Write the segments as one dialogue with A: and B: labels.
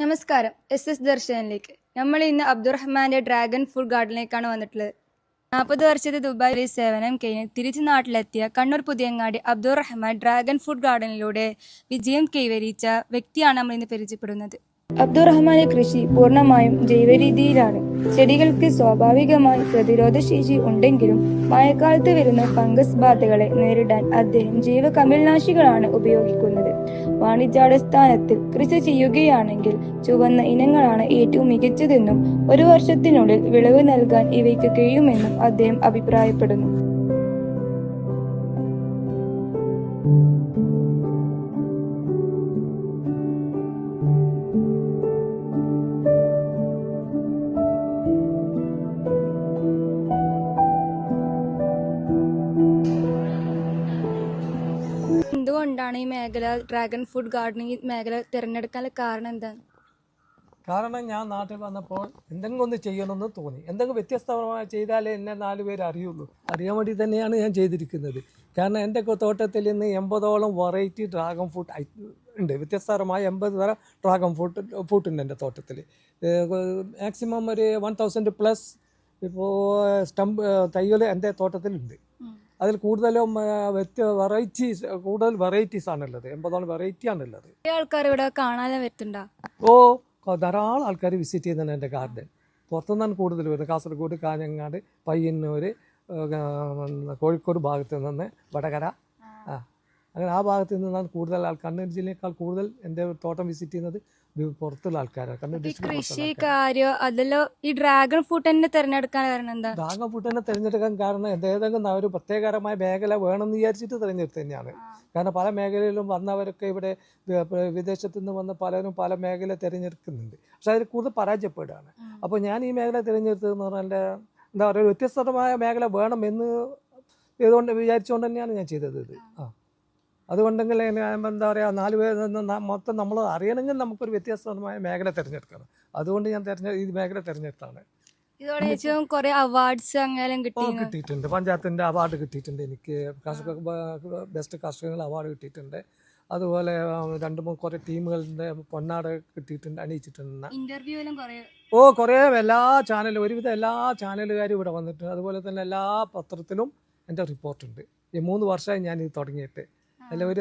A: നമസ്കാരം. SS ദർശനിലേക്ക് നമ്മൾ ഇന്ന് അബ്ദുറഹ്മാന്റെ ഡ്രാഗൺ ഫ്രൂട്ട് ഗാർഡനിലേക്കാണ് വന്നിട്ടുള്ളത്. 40 വർഷത്തെ ദുബായിലെ സേവനം കഴിഞ്ഞ് തിരിച്ചു നാട്ടിലെത്തിയ കണ്ണൂർ പുതിയങ്ങാടി അബ്ദുറഹ്മാൻ ഡ്രാഗൺ ഫ്രൂട്ട് ഗാർഡനിലൂടെ വിജയം കൈവരിച്ച വ്യക്തിയാണ് നമ്മൾ ഇന്ന് പരിചയപ്പെടുന്നത്. അബ്ദുറഹ്മാന്റെ കൃഷി പൂർണ്ണമായും ജൈവരീതിയിലാണ്. ചെടികൾക്ക് സ്വാഭാവികമായി പ്രതിരോധശേഷി ഉണ്ടെങ്കിലും മഴക്കാലത്ത് വരുന്ന ഫംഗസ് ബാധകളെ നേരിടാൻ അദ്ദേഹം ജൈവ കീടനാശിനികളാണ് ഉപയോഗിക്കുന്നത്. വാണിജ്യാടിസ്ഥാനത്തിൽ കൃഷി ചെയ്യുകയാണെങ്കിൽ ചുവന്ന ഇനങ്ങളാണ് ഏറ്റവും മികച്ചതെന്നും 1 വർഷത്തിനുള്ളിൽ വിളവ് നൽകാൻ ഇവയ്ക്ക് കഴിയുമെന്നും അദ്ദേഹം അഭിപ്രായപ്പെടുന്നു. എന്തുകൊണ്ടാണ് ഈ മേഖല ഡ്രാഗൺ ഫ്രൂട്ട് ഗാർഡനിങ് മേഖല തിരഞ്ഞെടുക്കാനുള്ള കാരണം എന്താണ്?
B: കാരണം ഞാൻ നാട്ടിൽ വന്നപ്പോൾ എന്തെങ്കിലും ഒന്ന് ചെയ്യണമെന്ന് തോന്നി. എന്തെങ്കിലും വ്യത്യസ്തമായി ചെയ്താലേ എന്നെ 4 പേര് അറിയുള്ളൂ. അറിയാൻ വേണ്ടി തന്നെയാണ് ഞാൻ ചെയ്തിരിക്കുന്നത്. കാരണം എൻ്റെ തോട്ടത്തിൽ നിന്ന് 80ഓളം വെറൈറ്റി ഡ്രാഗൺ ഫ്രൂട്ട് ഉണ്ട്. വ്യത്യസ്തമായ 80 തരം ഡ്രാഗൺ ഫ്രൂട്ട് ഉണ്ട് എൻ്റെ തോട്ടത്തിൽ. മാക്സിമം ഒരു 1000+ ഇപ്പോൾ തൈകൾ എൻ്റെ തോട്ടത്തിലുണ്ട്. അതിൽ കൂടുതലും കൂടുതൽ വെറൈറ്റീസ് ആണുള്ളത്. 80ഓളം വെറൈറ്റി ആണുള്ളത്.
A: ആൾക്കാർ ഇവിടെ കാണാതെ വരുന്നുണ്ടോ?
B: ധാരാളം ആൾക്കാർ വിസിറ്റ് ചെയ്യുന്നുണ്ട് എൻ്റെ ഗാർഡൻ. പുറത്തുനിന്നാണ് കൂടുതൽ വരുന്നത്. കാസർഗോഡ്, കാഞ്ഞങ്ങാട്, പയ്യന്നൂർ, കോഴിക്കോട് ഭാഗത്ത് നിന്ന്, വടകര, അങ്ങനെ ആ ഭാഗത്ത് നിന്നാണ് കൂടുതൽ കണ്ണൂർ ജില്ലയേക്കാൾ കൂടുതൽ എൻ്റെ തോട്ടം വിസിറ്റ് ചെയ്യുന്നത് പുറത്തുള്ള ആൾക്കാരാണ്. കണ്ണൂർ
A: ഡിസ്ട്രിക്ട് ഈ ഡ്രാഗൺ ഫ്രൂട്ട് തന്നെ തിരഞ്ഞെടുക്കാൻ കാരണം എന്താ?
B: ഡ്രാഗൺ ഫ്രൂട്ട് തന്നെ തിരഞ്ഞെടുക്കാൻ കാരണം ഏതെങ്കിലും ഒരു പ്രത്യേകരമായ മേഖല വേണമെന്ന് വിചാരിച്ചിട്ട് തിരഞ്ഞെടുത്ത് തന്നെയാണ്. കാരണം പല മേഖലയിലും വന്നവരൊക്കെ ഇവിടെ വിദേശത്തു നിന്ന് വന്ന് പലരും പല മേഖല തിരഞ്ഞെടുക്കുന്നുണ്ട്. പക്ഷെ അതിൽ കൂടുതൽ പരാജയപ്പെടുകയാണ്. അപ്പോൾ ഞാൻ ഈ മേഖല തിരഞ്ഞെടുത്തതെന്ന് പറഞ്ഞാൽ എൻ്റെ എന്താ പറയുക, വ്യത്യസ്തമായ മേഖല വേണം എന്ന് വിചാരിച്ചുകൊണ്ട് തന്നെയാണ് ഞാൻ ചെയ്തത് ഇത്. അതുകൊണ്ടെങ്കിൽ എന്താ പറയുക, 4 പേര് മൊത്തം നമ്മൾ അറിയണമെങ്കിൽ നമുക്കൊരു വ്യത്യസ്തമായ മേഖല തിരഞ്ഞെടുക്കണം. അതുകൊണ്ട് ഞാൻ ഈ മേഖല തിരഞ്ഞെടുത്താണ്.
A: കുറെ അവാർഡ്സ്
B: കിട്ടിയിട്ടുണ്ട്. പഞ്ചായത്തിൻ്റെ അവാർഡ് കിട്ടിയിട്ടുണ്ട്. എനിക്ക് ബെസ്റ്റ് കർഷകങ്ങൾ അവാർഡ് കിട്ടിയിട്ടുണ്ട്. അതുപോലെ 2-3 കുറേ ടീമുകളുടെ പൊന്നാട കിട്ടിയിട്ടുണ്ട്, അണിയിച്ചിട്ടുണ്ട്. കുറേ എല്ലാ ചാനലും, ഒരുവിധം എല്ലാ ചാനലുകാരും ഇവിടെ വന്നിട്ടുണ്ട്. അതുപോലെ തന്നെ എല്ലാ പത്രത്തിലും എൻ്റെ റിപ്പോർട്ടുണ്ട്. ഈ 3 വർഷമായി ഞാൻ ഇത് തുടങ്ങിയിട്ട്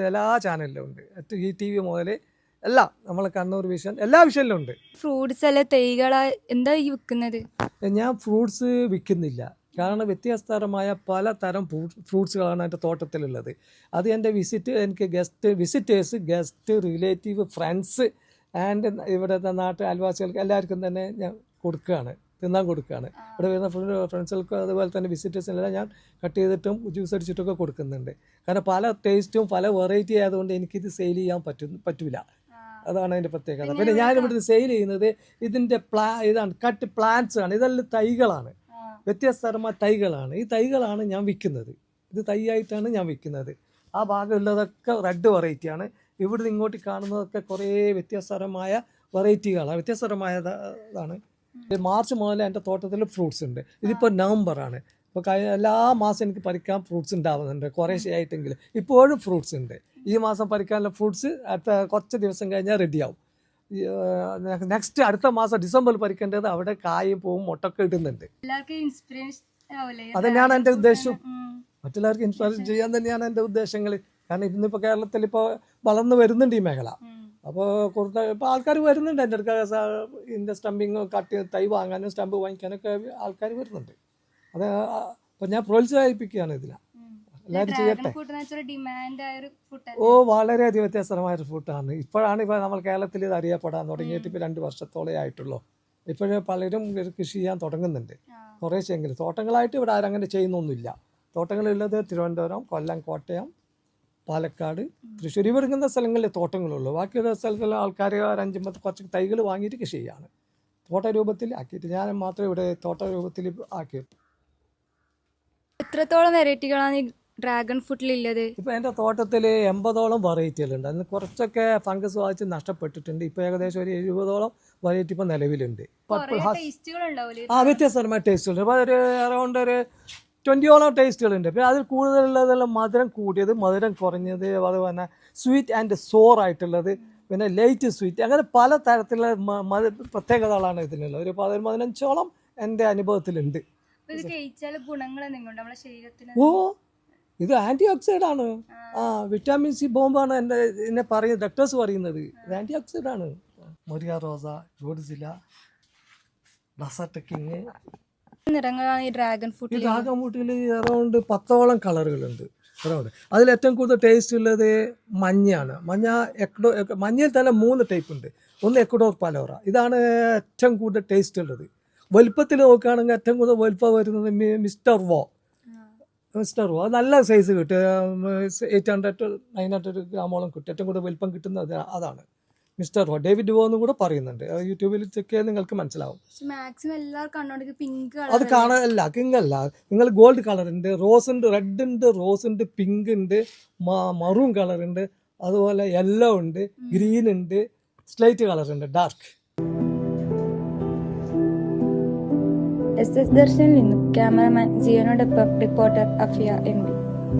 B: എല്ലാ ചാനലിലും ഉണ്ട്. ഈ TV മുതൽ എല്ലാം, നമ്മൾ കണ്ണൂർ വിഷൻ എല്ലാ വിഷയത്തിലും ഉണ്ട്.
A: ഫ്രൂട്ട്സ് അല്ല തൈകളാ എന്താ ഈ വിൽക്കുന്നത്? ഞാൻ
B: ഫ്രൂട്ട്സ് വിൽക്കുന്നില്ല. കാരണം വ്യത്യസ്തരമായ പലതരം ഫ്രൂട്ട്സുകളാണ് എൻ്റെ തോട്ടത്തിലുള്ളത്. അത് എൻ്റെ എനിക്ക് visitors, guest, relative, friends and ഇവിടുത്തെ അയൽവാസികൾക്ക് എല്ലാവർക്കും തന്നെ ഞാൻ തിന്നാൻ കൊടുക്കുകയാണ്. ഇവിടെ വരുന്ന ഫ്രണ്ട്സുകൾക്ക് അതുപോലെ തന്നെ വിസിറ്റേഴ്സിനെല്ലാം ഞാൻ കട്ട് ചെയ്തിട്ടും ജ്യൂസ് അടിച്ചിട്ടൊക്കെ കൊടുക്കുന്നുണ്ട്. കാരണം പല ടേസ്റ്റും പല വെറൈറ്റി ആയതുകൊണ്ട് എനിക്കിത് സെയിൽ ചെയ്യാൻ പറ്റില്ല. അതാണ് അതിൻ്റെ പ്രത്യേകത. പിന്നെ ഞാനിവിടുന്ന് സെയിൽ ചെയ്യുന്നത് ഇതിൻ്റെ ഇതാണ്, കട്ട് പ്ലാന്റ്സ് ആണ്. ഇതെല്ലാം തൈകളാണ്, വ്യത്യസ്തരമായ തൈകളാണ്. ഈ തൈകളാണ് ഞാൻ വിൽക്കുന്നത്. ഇത് തൈയായിട്ടാണ് ഞാൻ വിൽക്കുന്നത്. ആ ഭാഗമുള്ളതൊക്കെ റെഡ് വെറൈറ്റിയാണ്. ഇവിടുന്ന് ഇങ്ങോട്ട് കാണുന്നതൊക്കെ കുറേ വ്യത്യസ്തരമായ വെറൈറ്റികളാണ്, വ്യത്യസ്തരമായതാണ്. മാർച്ച് മുതൽ എൻ്റെ തോട്ടത്തിൽ ഫ്രൂട്ട്സ് ഉണ്ട്. ഇതിപ്പോൾ നവംബറാണ്. ഇപ്പോൾ എല്ലാ മാസം എനിക്ക് പറിക്കാൻ ഫ്രൂട്ട്സ് ഉണ്ടാവുന്നുണ്ട്, കുറേശ്ശേ ആയിട്ടെങ്കിലും. ഇപ്പോഴും ഫ്രൂട്ട്സ് ഉണ്ട്. ഈ മാസം പറിക്കാനുള്ള ഫ്രൂട്ട്സ് കുറച്ച് ദിവസം കഴിഞ്ഞാൽ റെഡിയാവും. നെക്സ്റ്റ് അടുത്ത മാസം ഡിസംബറിൽ പറിക്കേണ്ടത് അവിടെ കായും പൂവും മുട്ടൊക്കെ ഇടുന്നുണ്ട്. അതന്നെയാണ് എൻ്റെ ഉദ്ദേശം. മറ്റുള്ളവർക്ക് ഇൻസ്പയർ ചെയ്യാൻ തന്നെയാണ് എൻ്റെ ഉദ്ദേശങ്ങൾ. കാരണം ഇന്നിപ്പോൾ കേരളത്തിൽ ഇപ്പോൾ വളർന്നു വരുന്നുണ്ട് ഈ മേഖല. അപ്പോൾ ഇപ്പോൾ ആൾക്കാർ വരുന്നുണ്ട് എൻ്റെ അടുക്ക. ഇതിൻ്റെ സ്റ്റമ്പിങ് തൈ വാങ്ങാനും സ്റ്റമ്പ് വാങ്ങിക്കാനൊക്കെ ആൾക്കാർ വരുന്നുണ്ട്. അത് അപ്പോൾ ഞാൻ പ്രോത്സാഹിപ്പിക്കുകയാണ് ഇതിനെ. എല്ലാവരും ചെയ്യട്ടെ. വളരെയധികം വ്യത്യസ്തമായൊരു ഫ്രൂട്ടാണ്. ഇപ്പോഴാണ് നമ്മൾ കേരളത്തിൽ ഇത് അറിയപ്പെടാൻ തുടങ്ങിയിട്ട് ഇപ്പോൾ 2 വർഷത്തോളം ആയിട്ടുള്ളൂ. ഇപ്പോഴും പലരും കൃഷി ചെയ്യാൻ തുടങ്ങുന്നുണ്ട്, കുറേശ്ശെങ്കിലും. തോട്ടങ്ങളായിട്ട് ഇവിടെ ആരും അങ്ങനെ ചെയ്യുന്നൊന്നുമില്ല. തോട്ടങ്ങളുള്ളത് തിരുവനന്തപുരം, കൊല്ലം, കോട്ടയം, പാലക്കാട്, തൃശ്ശൂർ, ഇവിടുന്ന സ്ഥലങ്ങളിലെ തോട്ടങ്ങളുള്ളൂ. ബാക്കിയുള്ള സ്ഥലത്തുള്ള ആൾക്കാർ 5-10 കുറച്ച് തൈകൾ വാങ്ങിയിട്ട് കൃഷി ചെയ്യാണ്, തോട്ട രൂപത്തിൽ ആക്കിയിട്ട്. ഞാൻ മാത്രമേ ഇവിടെ തോട്ട രൂപത്തിൽ ആക്കിയിട്ടു.
A: എത്രത്തോളം വെറൈറ്റികളാണ് ഈ ഡ്രാഗൺ ഫ്രൂട്ടിലുള്ളത്?
B: ഇപ്പോൾ എൻ്റെ തോട്ടത്തിൽ 80ഓളം വെറൈറ്റികളുണ്ട്. അതിന് കുറച്ചൊക്കെ ഫംഗസ് ബാധിച്ച് നഷ്ടപ്പെട്ടിട്ടുണ്ട്. ഇപ്പോൾ ഏകദേശം ഒരു 70ഓളം വെറൈറ്റി ഇപ്പോൾ നിലവിലുണ്ട്. വ്യത്യസ്തമായ ടേസ്റ്റുകളുണ്ട്. അപ്പോൾ ഒരു അറൗണ്ട് ഒരു 20ഓളം ടേസ്റ്റുകളുണ്ട്. പിന്നെ അതിൽ കൂടുതലുള്ളതെല്ലാം മധുരം കൂടിയത്, മധുരം കുറഞ്ഞത്, അതുപോലെ തന്നെ സ്വീറ്റ് ആൻഡ് സോർ ആയിട്ടുള്ളത്, പിന്നെ ലൈറ്റ് സ്വീറ്റ്, അങ്ങനെ പല തരത്തിലുള്ള പ്രത്യേകതകളാണ് ഇതിനുള്ളത്. ഒരു 15ഓളം എൻ്റെ അനുഭവത്തിലുണ്ട്.
A: ഇത് കഴിച്ചാൽ ഗുണങ്ങൾ എന്തെങ്കിലും നമ്മുടെ ശരീരത്തിന്?
B: ഓ, ഇത് ആൻറ്റി ഓക്സിഡൻ്റ് ആണ്. വിറ്റാമിൻ സി ബോംബാണ് എന്നെ പറയുന്നത്, ഡോക്ടേഴ്സ് പറയുന്നത്. ഇത് ആൻറ്റി ഓക്സിഡൻ്റ് ആണ്. മൊറിയ റോസ, ഗോഡ്സില്ല, ഡസർട്ട് കിങ്.
A: നിറങ്ങളാണ് ഈ ഡ്രാഗൺ
B: ഈ
A: ഫ്രൂട്ടിൽ?
B: ഡ്രാഗൺ ഫ്രൂട്ടിൽ അറൗണ്ട് 10ഓളം കളറുകളുണ്ട്. അറൗണ്ട് അതിൽ ഏറ്റവും കൂടുതൽ ടേസ്റ്റ് ഉള്ളത് മഞ്ഞയാണ്. മഞ്ഞയിൽ തന്നെ 3 ടൈപ്പ് ഉണ്ട്. ഒന്ന് എക്വഡോർ പലോറ, ഇതാണ് ഏറ്റവും കൂടുതൽ ടേസ്റ്റ് ഉള്ളത്. വലുപ്പത്തിൽ നോക്കുകയാണെങ്കിൽ ഏറ്റവും കൂടുതൽ വലുപ്പം വരുന്നത് മിസ്റ്റർ വോ. അത് നല്ല സൈസ് കിട്ടും. 800 900 ഗ്രാമോളം കിട്ടും. ഏറ്റവും കൂടുതൽ വലുപ്പം കിട്ടുന്നത് അതാണ് മിസ്റ്റർ വോ. ഡേവിഡ് വോ എന്നും കൂടെ പറയുന്നുണ്ട്. യൂട്യൂബിൽ ചെക്ക് ചെയ്ത് നിങ്ങൾക്ക് മനസ്സിലാവും.
A: മാക്സിമം എല്ലാവരും കണ്ണോണ്ട് പിങ്ക്
B: അത് കാണാനല്ല, കിങ്ങല്ല. നിങ്ങൾ ഗോൾഡ് കളർ ഉണ്ട്, റോസ് ഉണ്ട്, റെഡ് ഉണ്ട്, റോസ് ഉണ്ട്, പിങ്ക് ഉണ്ട്, മറൂൺ കളർ ഉണ്ട്, അതുപോലെ യെല്ലോ ഉണ്ട്, ഗ്രീൻ ഉണ്ട്, സ്ലേറ്റ് കളർ ഉണ്ട്, ഡാർക്ക്.
A: SS ദർശനിൽ നിന്നും ക്യാമറമാൻ ജിയനോടൊപ്പം റിപ്പോർട്ടർ അഫിയ MP.